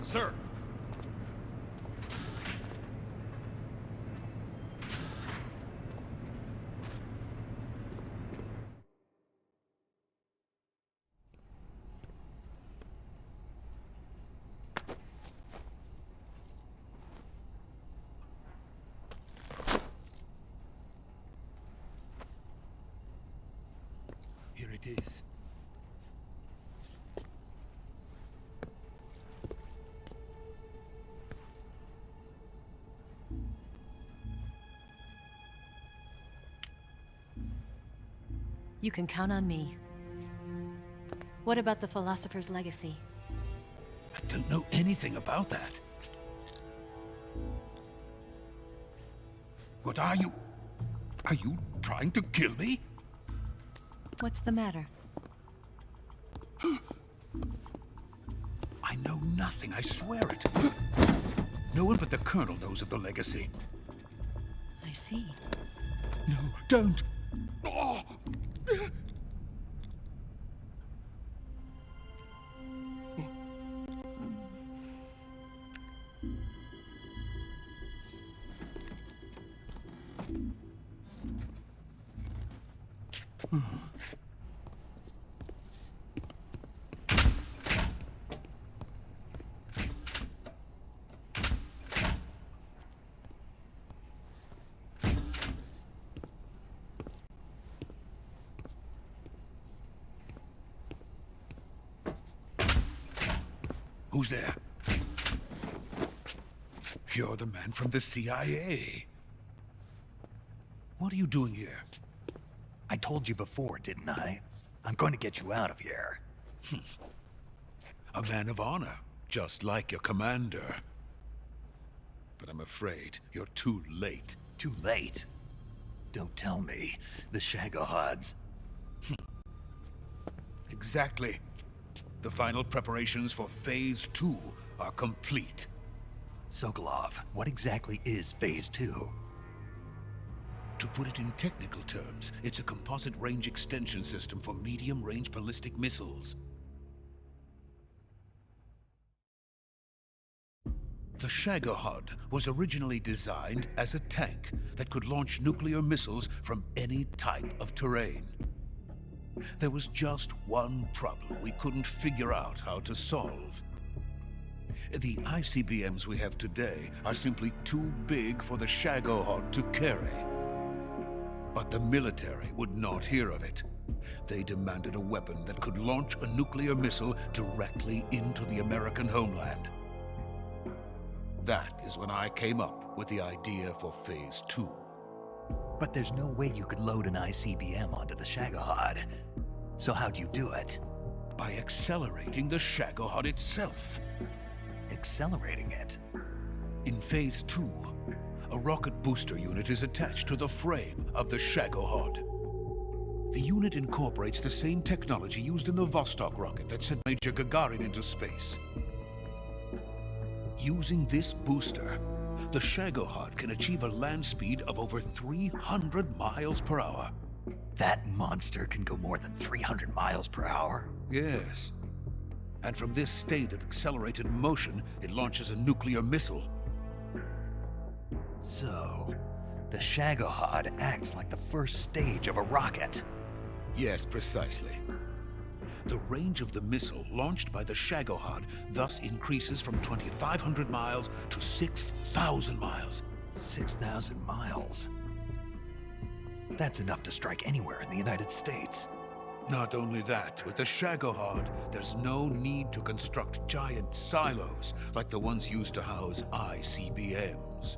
Sir! Here it is. You can count on me. What about the philosopher's legacy? I don't know anything about that. What are you? Are you trying to kill me? What's the matter? I know nothing, I swear it. No one but the Colonel knows of the legacy. I see. No, don't! Oh. Who's there? You're the man from the CIA. What are you doing here? I told you before, didn't I? I'm going to get you out of here. A man of honor, just like your commander. But I'm afraid you're too late. Too late? Don't tell me. The Shagohods. Exactly. The final preparations for Phase 2 are complete. Sokolov, what exactly is Phase 2? To put it in technical terms, it's a composite range extension system for medium-range ballistic missiles. The Shagohod was originally designed as a tank that could launch nuclear missiles from any type of terrain. There was just one problem we couldn't figure out how to solve. The ICBMs we have today are simply too big for the Shagohod to carry. But the military would not hear of it. They demanded a weapon that could launch a nuclear missile directly into the American homeland. That is when I came up with the idea for Phase 2. But there's no way you could load an ICBM onto the Shagohod. So how'd you do it? By accelerating the Shagohod itself. Accelerating it? In Phase 2, a rocket booster unit is attached to the frame of the Shagohod. The unit incorporates the same technology used in the Vostok rocket that sent Major Gagarin into space. Using this booster, the Shagohod can achieve a land speed of over 300 miles per hour. That monster can go more than 300 miles per hour? Yes. And from this state of accelerated motion, it launches a nuclear missile. So, the Shagohod acts like the first stage of a rocket. Yes, precisely. The range of the missile launched by the Shagohod thus increases from 2,500 miles to 6,000 miles. 6,000 miles? That's enough to strike anywhere in the United States. Not only that, with the Shagohod, there's no need to construct giant silos like the ones used to house ICBMs.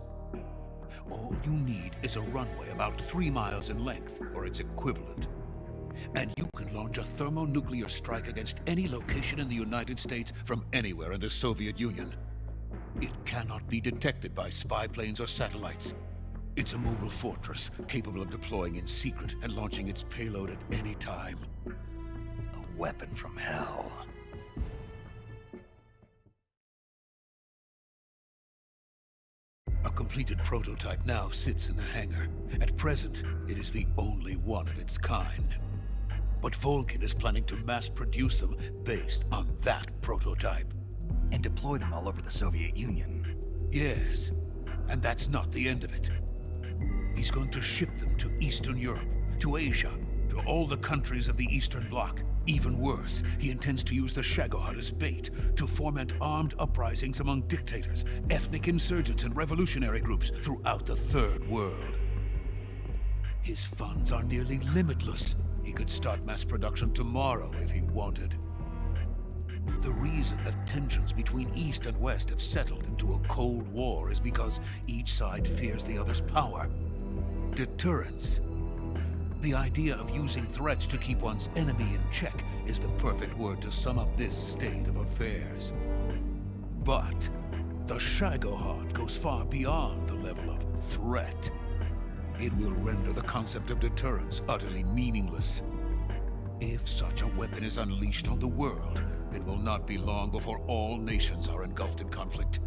All you need is a runway about 3 miles in length, or its equivalent. And you can launch a thermonuclear strike against any location in the United States from anywhere in the Soviet Union. It cannot be detected by spy planes or satellites. It's a mobile fortress, capable of deploying in secret and launching its payload at any time. A weapon from hell. A completed prototype now sits in the hangar. At present, it is the only one of its kind. But Volkin is planning to mass produce them based on that prototype. And deploy them all over the Soviet Union. Yes, and that's not the end of it. He's going to ship them to Eastern Europe, to Asia, to all the countries of the Eastern Bloc. Even worse, he intends to use the Shagohod as bait to foment armed uprisings among dictators, ethnic insurgents, and revolutionary groups throughout the Third World. His funds are nearly limitless. He could start mass production tomorrow if he wanted. The reason that tensions between East and West have settled into a Cold War is because each side fears the other's power. Deterrence. The idea of using threats to keep one's enemy in check is the perfect word to sum up this state of affairs. But the Shagohod goes far beyond the level of threat. It will render the concept of deterrence utterly meaningless. If such a weapon is unleashed on the world, it will not be long before all nations are engulfed in conflict.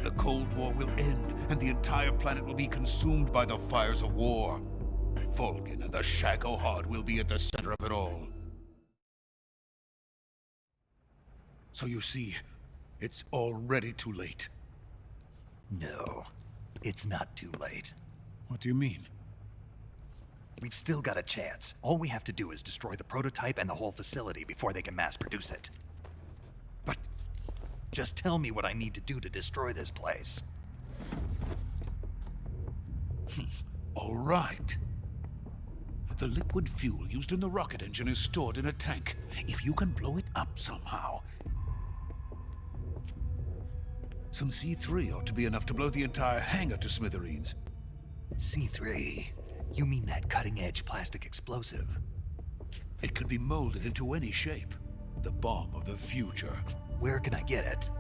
The Cold War will end, and the entire planet will be consumed by the fires of war. Vulcan and the Shagohod will be at the center of it all. So you see, it's already too late. No, it's not too late. What do you mean? We've still got a chance. All we have to do is destroy the prototype and the whole facility before they can mass produce it. But just tell me what I need to do to destroy this place. all right. The liquid fuel used in the rocket engine is stored in a tank. If you can blow it up somehow... Some C3 ought to be enough to blow the entire hangar to smithereens. C3? You mean that cutting-edge plastic explosive? It could be molded into any shape. The bomb of the future. Where can I get it?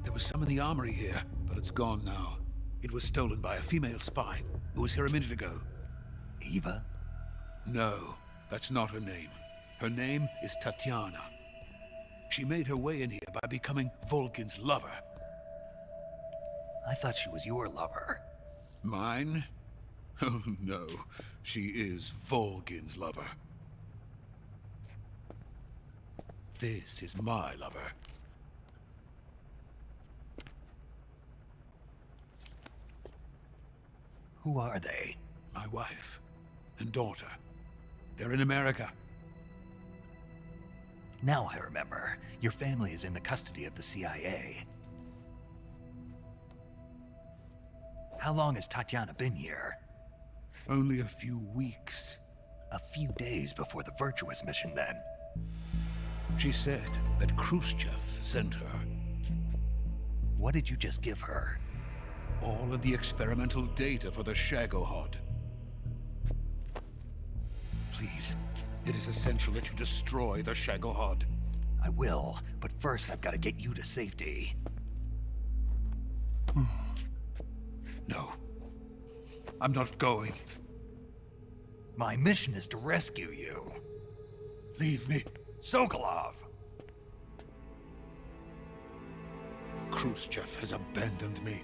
There was some in the armory here, but it's gone now. It was stolen by a female spy who was here a minute ago. Eva? No, that's not her name. Her name is Tatiana. She made her way in here by becoming Vulcan's lover. I thought she was your lover. Mine? Oh no, she is Vulcan's lover. This is my lover. Who are they? My wife and daughter. They're in America. Now I remember. Your family is in the custody of the CIA. How long has Tatiana been here? Only a few weeks. A few days before the Virtuous mission, then. She said that Khrushchev sent her. What did you just give her? All of the experimental data for the Shagohod. Please, it is essential that you destroy the Shagohod. I will, but first I've got to get you to safety. No. I'm not going. My mission is to rescue you. Leave me. Sokolov! Khrushchev has abandoned me.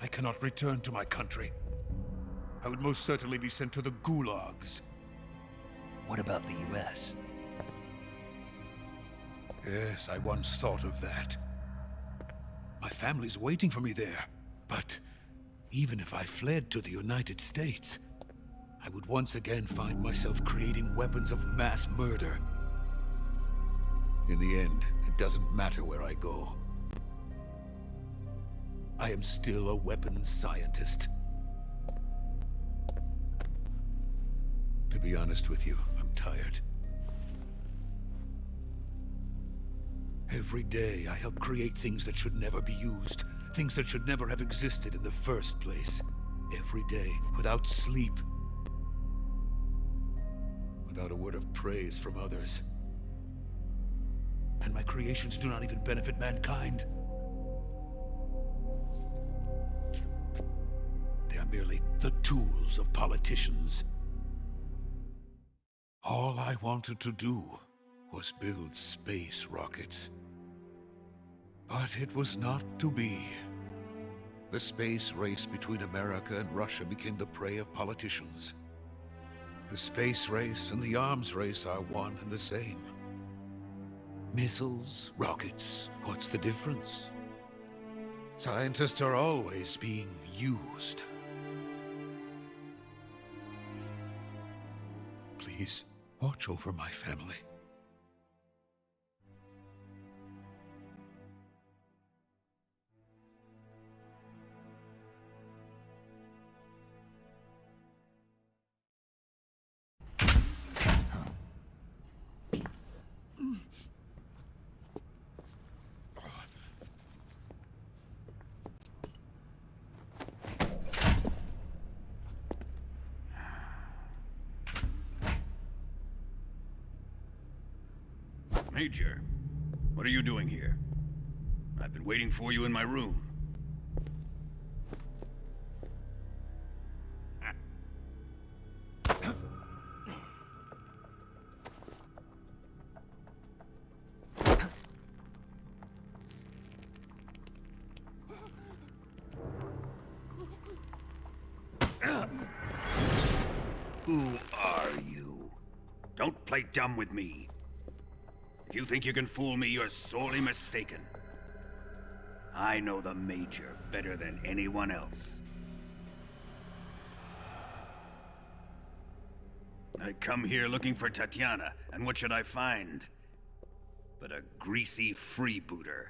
I cannot return to my country. I would most certainly be sent to the gulags. What about the US? Yes, I once thought of that. My family's waiting for me there. But even if I fled to the United States, I would once again find myself creating weapons of mass murder. In the end, it doesn't matter where I go. I am still a weapons scientist. To be honest with you, I'm tired. Every day I help create things that should never be used, things that should never have existed in the first place. Every day, without sleep. Without a word of praise from others. And my creations do not even benefit mankind. They are merely the tools of politicians. All I wanted to do was build space rockets. But it was not to be. The space race between America and Russia became the prey of politicians. The space race and the arms race are one and the same. Missiles, rockets, what's the difference? Scientists are always being used. Please, watch over my family. Major, what are you doing here? I've been waiting for you in my room. Who are you? Don't play dumb with me. If you think you can fool me, you're sorely mistaken. I know the Major better than anyone else. I come here looking for Tatiana, and what should I find? But a greasy freebooter.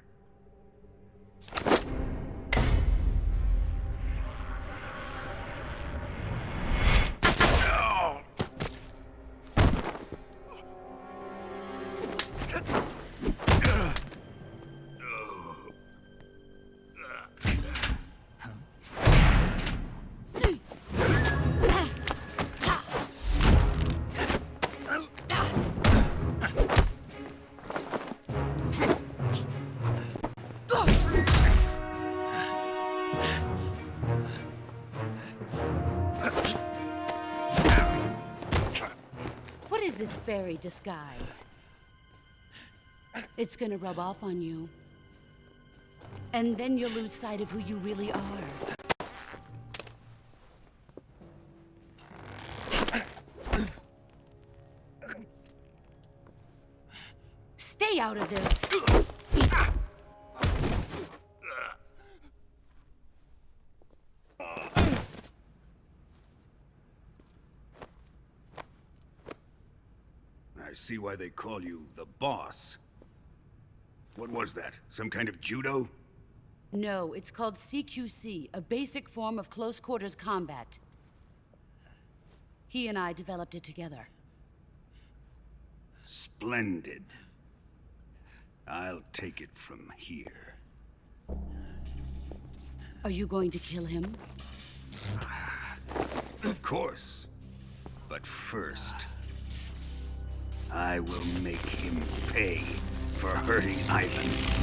What is this fairy disguise? It's gonna rub off on you. And then you'll lose sight of who you really are. Stay out of this! I see why they call you the boss. What was that? Some kind of judo? No, it's called CQC, a basic form of close quarters combat. He and I developed it together. Splendid. I'll take it from here. Are you going to kill him? Of course. But first, I will make him pay for hurting Ivan.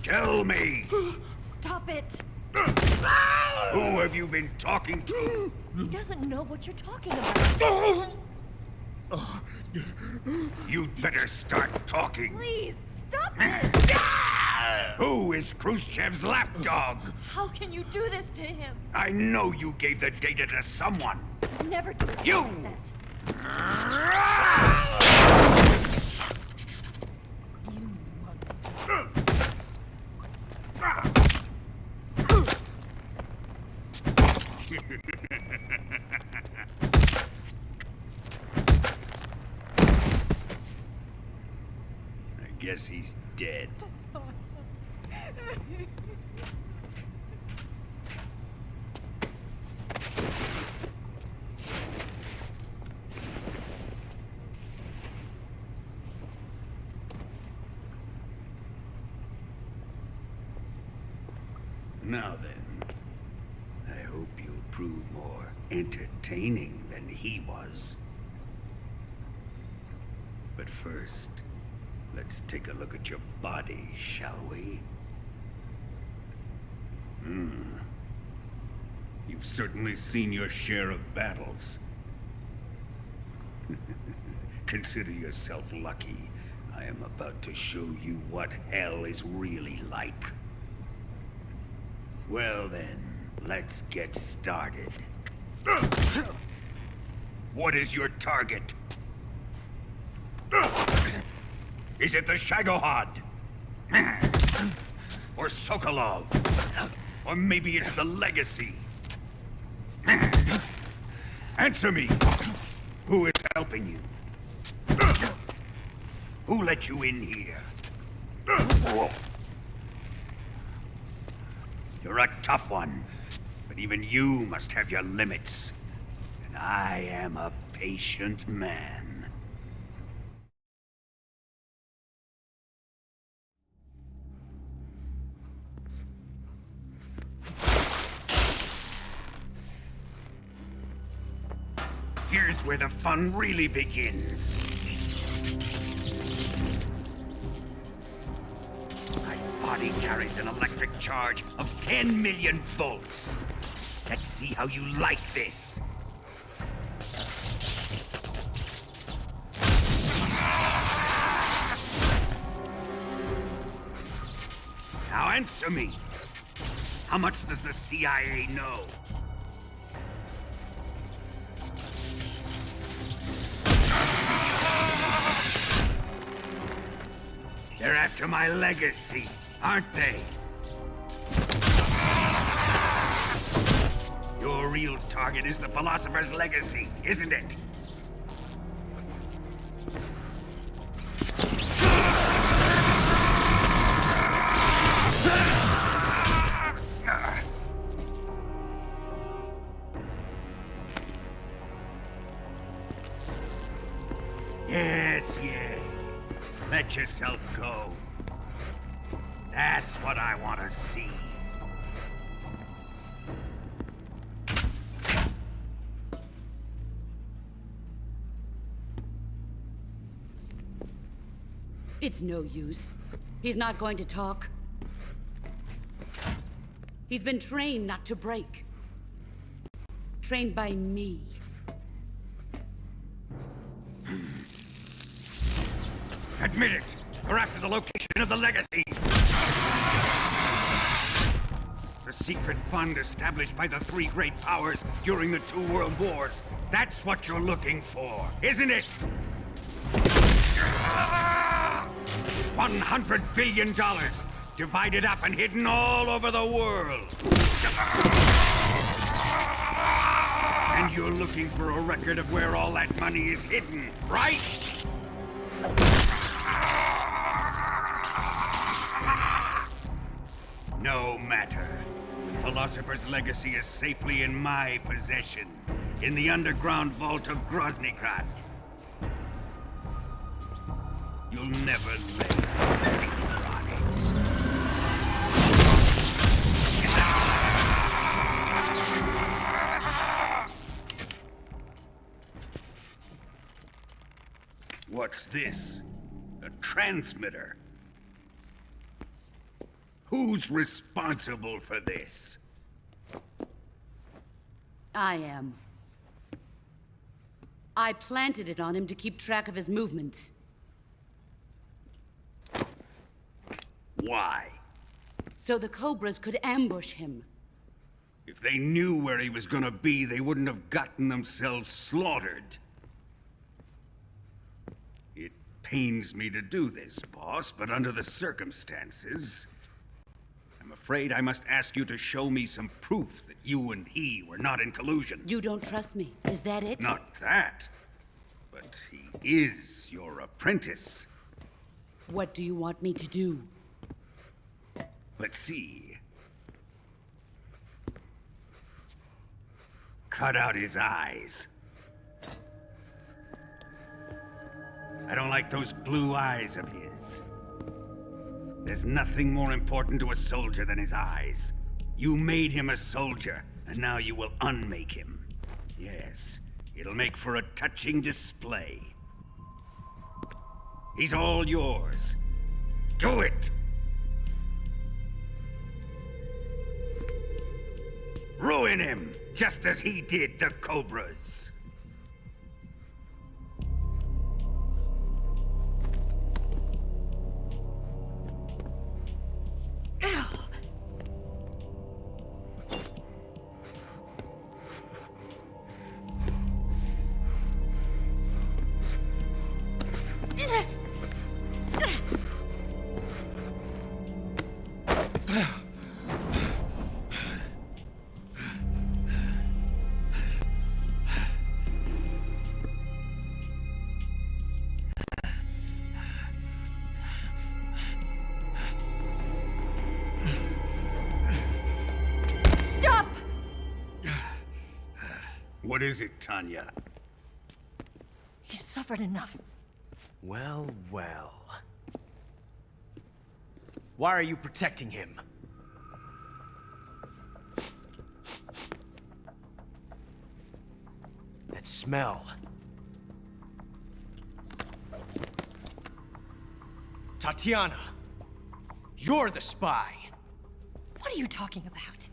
Tell me! Stop it! Who have you been talking to? He doesn't know what you're talking about. You'd better start talking. Please, stop this! Who is Khrushchev's lapdog? How can you do this to him? I know you gave the data to someone. Never do You! that. You monster. I guess he's dead. Now then, I hope you'll prove more entertaining than he was. But first, let's take a look at your body, shall we? You've certainly seen your share of battles. Consider yourself lucky. I am about to show you what hell is really like. Well then, let's get started. What is your target? Is it the Shagohod? Or Sokolov? Or maybe it's the Legacy? Answer me! Who is helping you? Who let you in here? You're a tough one, but even you must have your limits. And I am a patient man. Here's where the fun really begins. My body carries an electric charge of 10 million volts. Let's see how you like this. Now answer me. How much does the CIA know? They're after my legacy, aren't they? Your real target is the Philosopher's Legacy, isn't it? Yes. Let yourself go. That's what I want to see. It's no use. He's not going to talk. He's been trained not to break. Trained by me. Admit it! We're after the location of the Legacy! The secret fund established by the three great powers during the 2 world wars. That's what you're looking for, isn't it? $100 billion, divided up and hidden all over the world. And you're looking for a record of where all that money is hidden, right? No matter. The Philosopher's Legacy is safely in my possession, in the underground vault of Groznygrad. You'll never lay finger on it. What's this? A transmitter? Who's responsible for this? I am. I planted it on him to keep track of his movements. Why? So the Cobras could ambush him. If they knew where he was gonna be, they wouldn't have gotten themselves slaughtered. It pains me to do this, boss, but under the circumstances, I'm afraid I must ask you to show me some proof that you and he were not in collusion. You don't trust me, is that it? Not that, but he is your apprentice. What do you want me to do? Let's see. Cut out his eyes. I don't like those blue eyes of his. There's nothing more important to a soldier than his eyes. You made him a soldier, and now you will unmake him. Yes, it'll make for a touching display. He's all yours. Do it! Ruin him, just as he did the Cobras. What is it, Tanya? He's suffered enough. Well, well. Why are you protecting him? That smell. Tatiana! You're the spy! What are you talking about?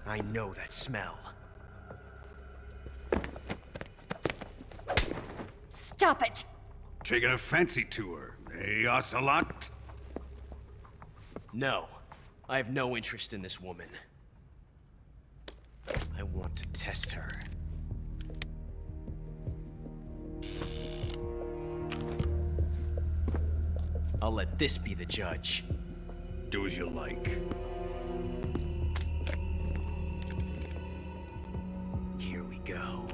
I know that smell. Stop it! Taking a fancy to her, eh, Ocelot? No. I have no interest in this woman. I want to test her. I'll let this be the judge. Do as you like. Here we go.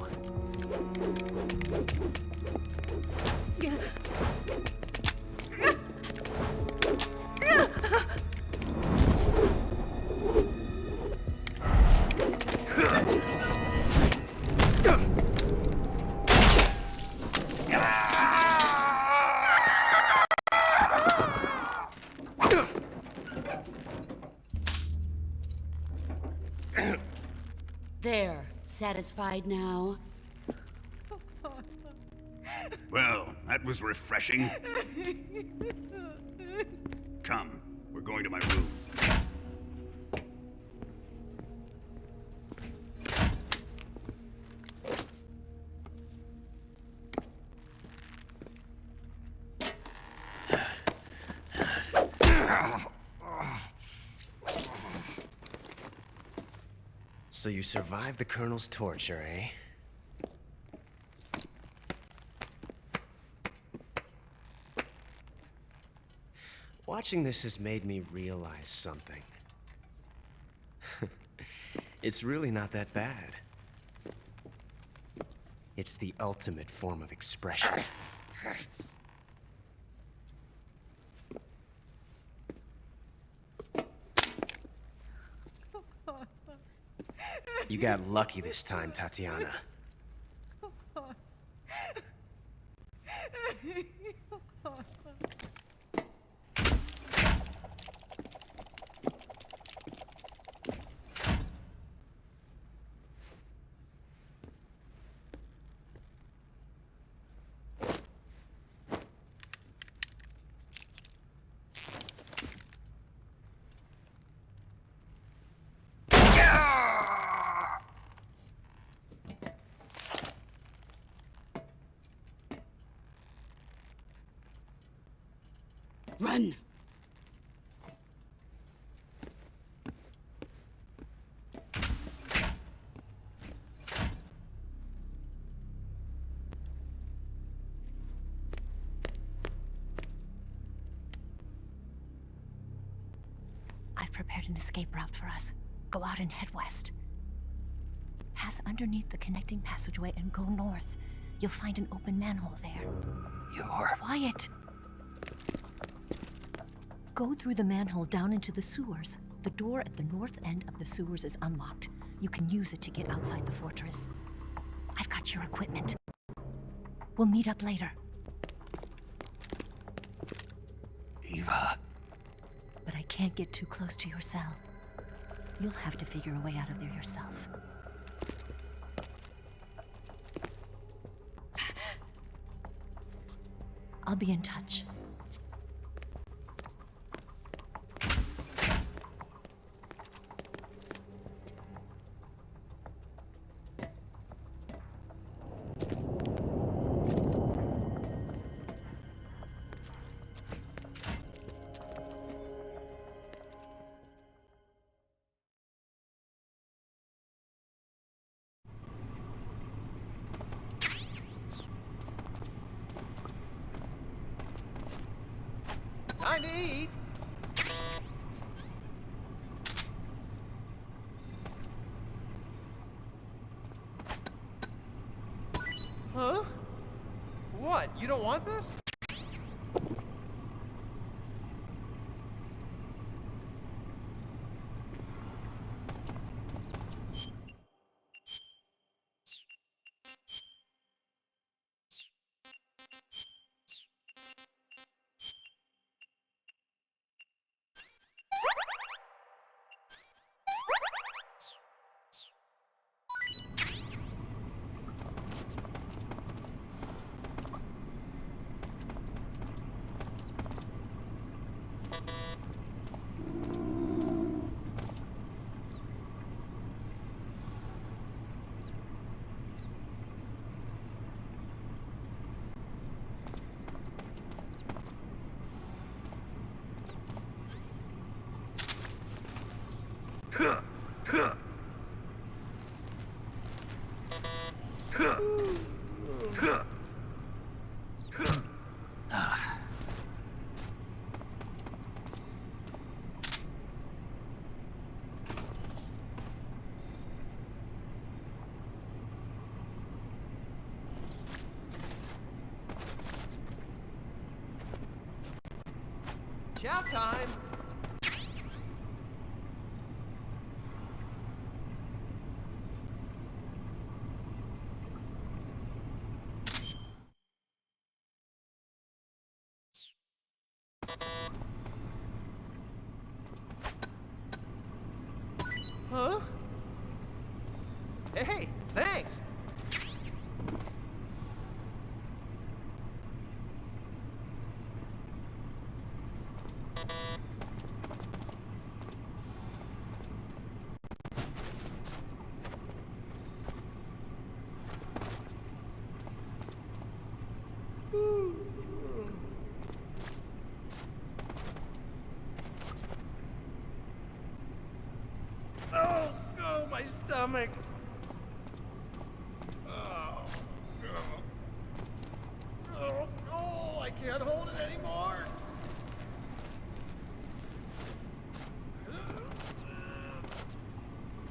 There. Satisfied now? Well, that was refreshing. Come, we're going to my room. So you survived the Colonel's torture, eh? Watching this has made me realize something. It's really not that bad. It's the ultimate form of expression. You got lucky this time, Tatiana. Run! I've prepared an escape route for us. Go out and head west. Pass underneath the connecting passageway and go north. You'll find an open manhole there. You're... Quiet! Go through the manhole down into the sewers. The door at the north end of the sewers is unlocked. You can use it to get outside the fortress. I've got your equipment. We'll meet up later. Eva... But I can't get too close to your cell. You'll have to figure a way out of there yourself. I'll be in touch. Time to eat! Huh? What? You don't want this? Chow time! Huh? Hey, thanks! Oh, my stomach! Oh, I can't hold it anymore!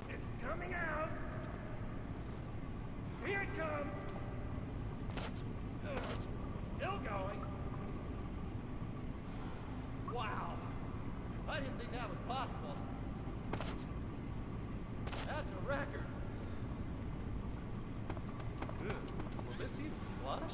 It's coming out! Here it comes! Still going! Wow! I didn't think that was possible. That's a record. Will this even flush?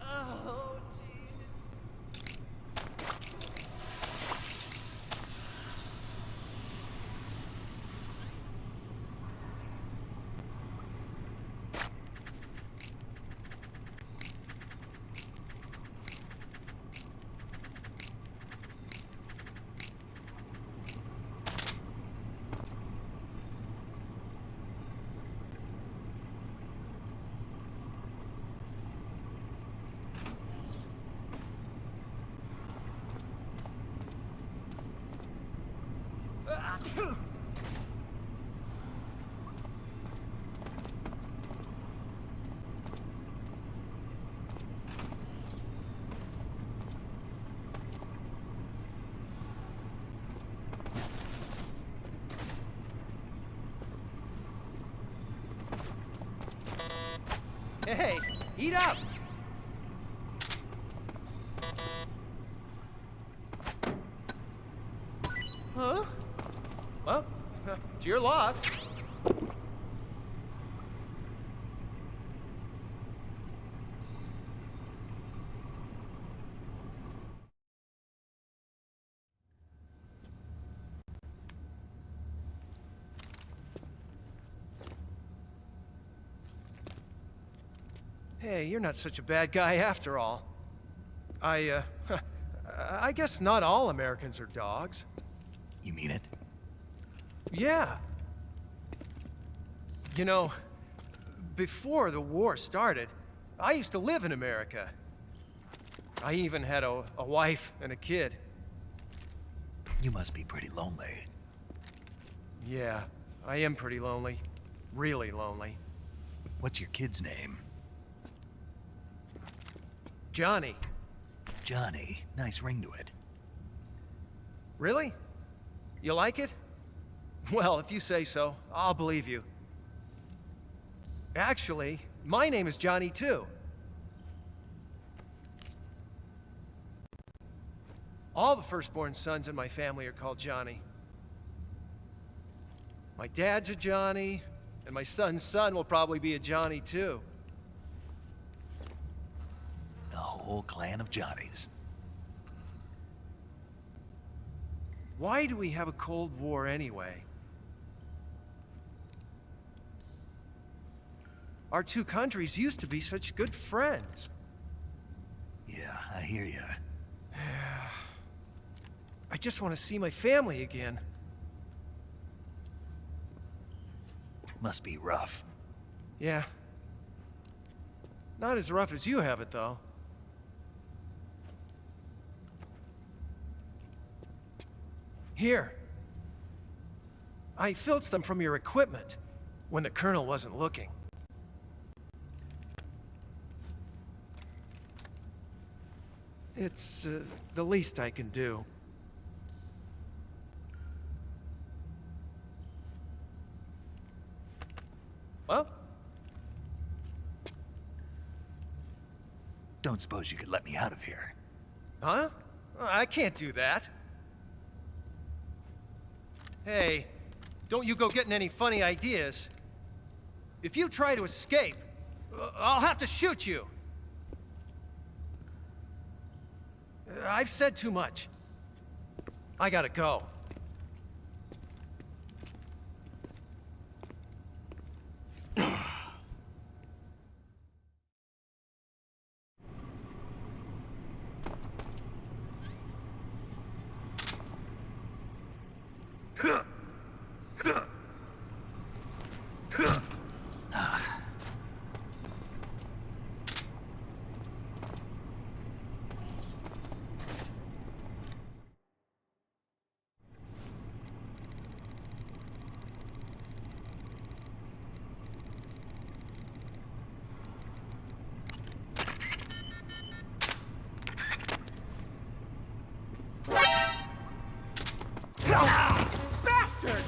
Oh, jeez. Hey, eat up! Huh? Well, it's your loss. Hey, you're not such a bad guy after all. I guess not all Americans are dogs. You mean it? Yeah. You know, before the war started, I used to live in America. I even had a wife and a kid. You must be pretty lonely. Yeah, I am pretty lonely. Really lonely. What's your kid's name? Johnny. Johnny. Nice ring to it. Really? You like it? Well, if you say so, I'll believe you. Actually, my name is Johnny too. All the firstborn sons in my family are called Johnny. My dad's a Johnny, and my son's son will probably be a Johnny too. A whole clan of Johnnies. Why do we have a Cold War anyway? Our two countries used to be such good friends. Yeah, I hear ya. I just want to see my family again. Must be rough. Yeah. Not as rough as you have it, though. Here. I filched them from your equipment when the Colonel wasn't looking. It's the least I can do. Well? Don't suppose you could let me out of here? Huh? I can't do that. Hey, don't you go getting any funny ideas. If you try to escape, I'll have to shoot you. I've said too much. I gotta go. Bastard!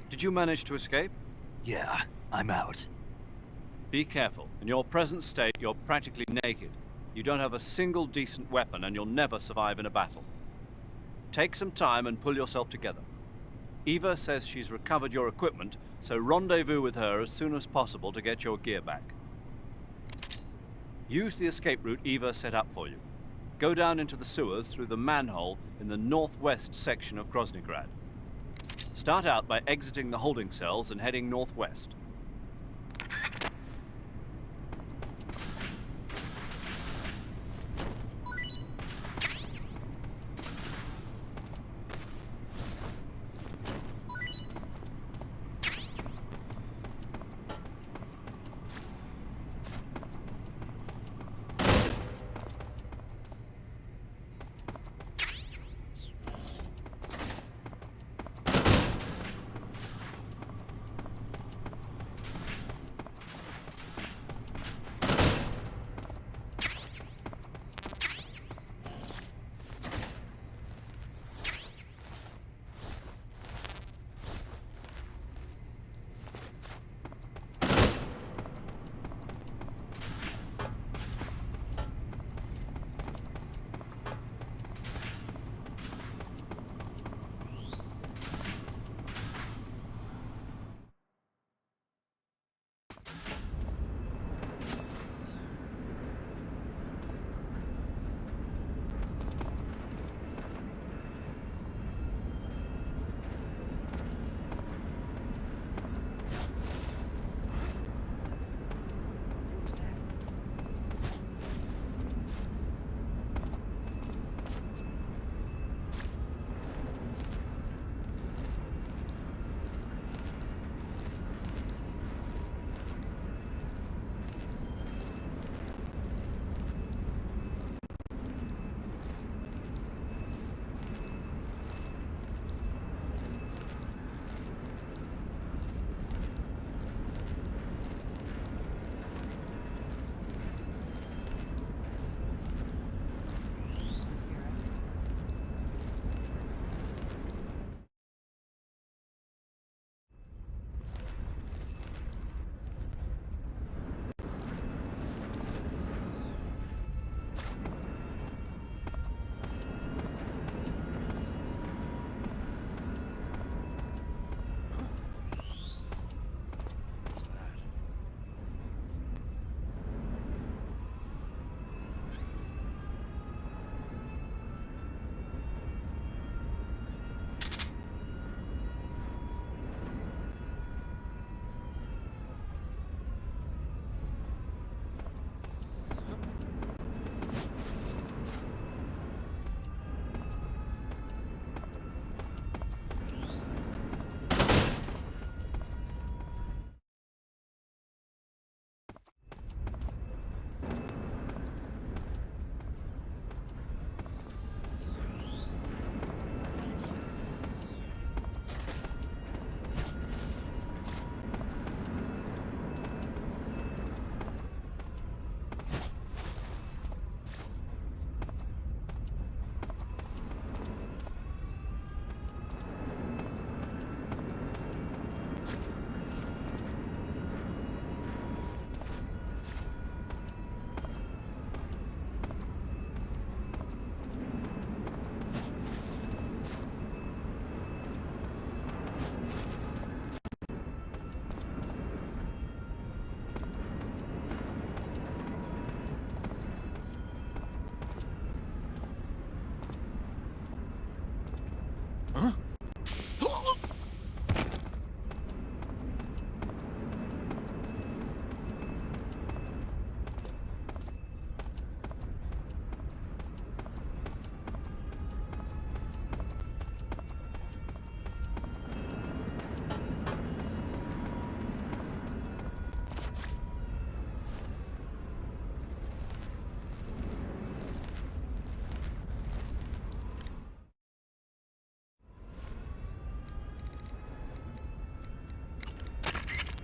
Did you manage to escape? Yeah, I'm out. Be careful. In your present state, you're practically naked. You don't have a single decent weapon, and you'll never survive in a battle. Take some time and pull yourself together. Eva says she's recovered your equipment, so rendezvous with her as soon as possible to get your gear back. Use the escape route Eva set up for you. Go down into the sewers through the manhole in the northwest section of Groznygrad. Start out by exiting the holding cells and heading northwest.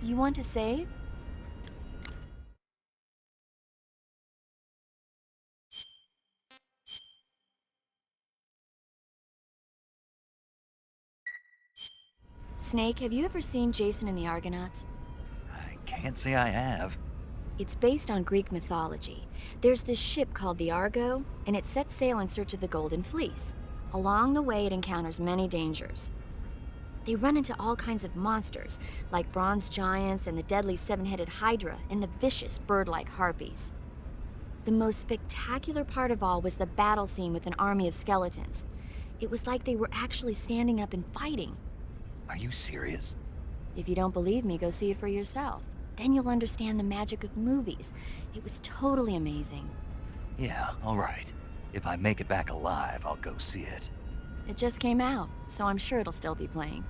You want to save? Snake, have you ever seen Jason and the Argonauts? I can't say I have. It's based on Greek mythology. There's this ship called the Argo, and it sets sail in search of the Golden Fleece. Along the way, it encounters many dangers. They run into all kinds of monsters, like bronze giants and the deadly seven-headed Hydra and the vicious bird-like harpies. The most spectacular part of all was the battle scene with an army of skeletons. It was like they were actually standing up and fighting. Are you serious? If you don't believe me, go see it for yourself. Then you'll understand the magic of movies. It was totally amazing. Yeah, all right. If I make it back alive, I'll go see it. It just came out, so I'm sure it'll still be playing.